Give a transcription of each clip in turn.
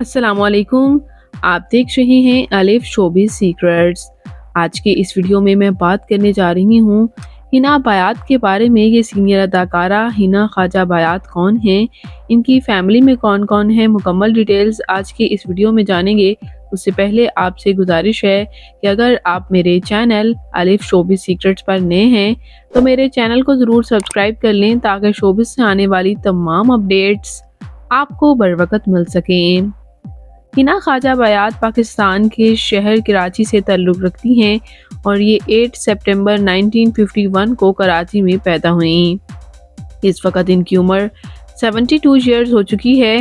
अस्सलामुअलैकुम। आप देख रहे हैं अलिफ शोबिज़ सीक्रेट्स। आज के इस वीडियो में मैं बात करने जा रही हूँ हिना बायात के बारे में। ये सीनियर अदाकारा हिना ख्वाजा बायात कौन हैं, इनकी फैमिली में कौन कौन है, मुकम्मल डिटेल्स आज के इस वीडियो में जानेंगे। उससे पहले आपसे गुजारिश है कि अगर आप मेरे चैनल अलिफ शोबिज़ सीक्रेट्स पर नए हैं तो मेरे चैनल को ज़रूर सब्सक्राइब कर लें ताकि शोबिज़ से आने वाली तमाम अपडेट्स आपको बर वक्त मिल सकें। हिना ख्वाजा बायात पाकिस्तान के शहर कराची से ताल्लुक़ रखती हैं और ये 8 सितंबर 1951 को कराची में पैदा हुईं। इस वक्त इनकी उम्र 72 ईयर्स हो चुकी है।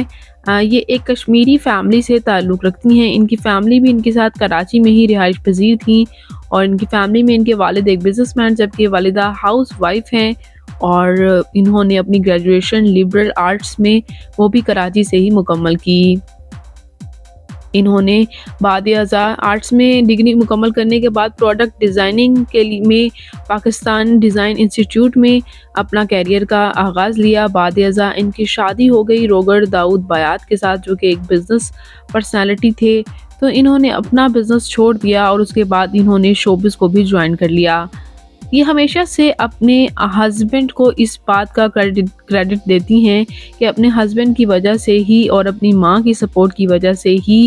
ये एक कश्मीरी फैमिली से ताल्लुक़ रखती हैं। इनकी फैमिली भी इनके साथ कराची में ही रिहाइश पजीर थी और इनकी फैमिली में इनके वालिद एक बिज़नेसमैन जबकि वालिदा हाउस वाइफ हैं और इन्होंने अपनी ग्रेजुएशन लिबरल आर्ट्स में वो भी कराची से ही मुकम्मल की। इन्होंने बाद आर्ट्स में डिग्री मुकम्मल करने के बाद प्रोडक्ट डिज़ाइनिंग के लिए में पाकिस्तान डिज़ाइन इंस्टीट्यूट में अपना कैरियर का आगाज़ लिया। बाद इनकी शादी हो गई रोगर दाऊद बायात के साथ जो कि एक बिज़नेस पर्सनालिटी थे। तो इन्होंने अपना बिज़नेस छोड़ दिया और उसके बाद इन्होंने शोबिज़ को भी ज्वाइन कर लिया। ये हमेशा से अपने हस्बैंड को इस बात का क्रेडिट देती हैं कि अपने हस्बैंड की वजह से ही और अपनी माँ की सपोर्ट की वजह से ही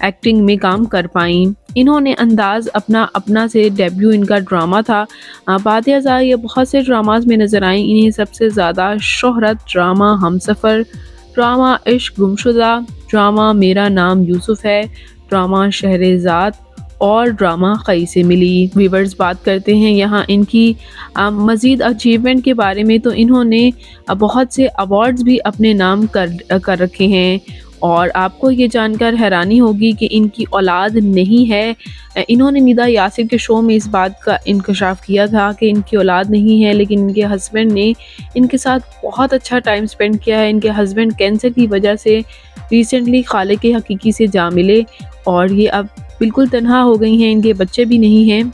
एक्टिंग में काम कर पाई। इन्होंने अंदाज़ अपना से डेब्यू इनका ड्रामा था। बाद ये बहुत से ड्रामाज में नज़र आई। इन्हें सबसे ज़्यादा शोहरत ड्रामा हमसफ़र, ड्रामा इश्क गुमशुदा, ड्रामा मेरा नाम यूसुफ है, ड्रामा शहरेज़ाद और ड्रामा खई से मिली। व्यूअर्स बात करते हैं यहाँ इनकी मज़ीद अचीवमेंट के बारे में। तो इन्होंने बहुत से अवार्ड्स भी अपने नाम कर रखे हैं और आपको ये जानकर हैरानी होगी कि इनकी औलाद नहीं है। इन्होंने निदा यासिर के शो में इस बात का इंकशाफ किया था कि इनकी औलाद नहीं है, लेकिन इनके हस्बैंड ने इनके साथ बहुत अच्छा टाइम स्पेंड किया है। इनके हस्बैंड कैंसर की वजह से रिसेंटली खालिक हकीकी से जा मिले और ये अब बिल्कुल तन्हा हो गई हैं। इनके बच्चे भी नहीं हैं,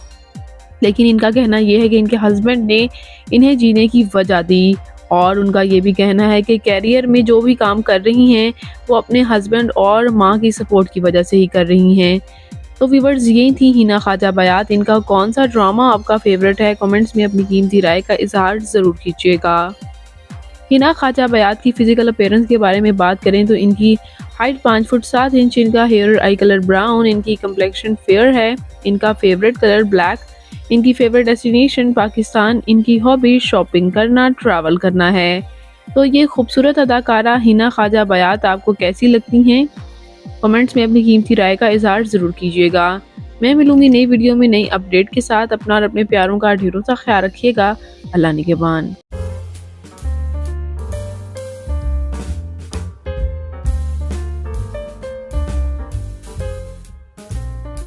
लेकिन इनका कहना यह है कि इनके हस्बैंड ने इन्हें जीने की वजह दी और उनका ये भी कहना है कि कैरियर में जो भी काम कर रही हैं वो अपने हस्बैंड और माँ की सपोर्ट की वजह से ही कर रही हैं। तो व्यूअर्स यही थी हिना ख्वाजा बायात। इनका कौन सा ड्रामा आपका फेवरेट है, कमेंट्स में अपनी कीमती राय का इजहार ज़रूर कीजिएगा। हिना ख्वाजा बायात की फ़िज़िकल अपीयरेंस के बारे में बात करें तो इनकी हाइट 5 फुट 7 इंच, इनका हेयर आई कलर ब्राउन, इनकी कम्प्लेक्शन फेयर है, इनका फेवरेट कलर ब्लैक, इनकी फेवरेट डेस्टिनेशन पाकिस्तान, इनकी हॉबी शॉपिंग करना, ट्रैवल करना है। तो ये खूबसूरत अदाकारा हिना ख्वाजा बायात आपको कैसी लगती हैं, कमेंट्स में अपनी कीमती राय का इजहार ज़रूर कीजिएगा। मैं मिलूँगी नई वीडियो में नई अपडेट के साथ। अपना और अपने प्यारों का ढेरों सा ख्याल रखिएगा। अल्लाह निगहबान।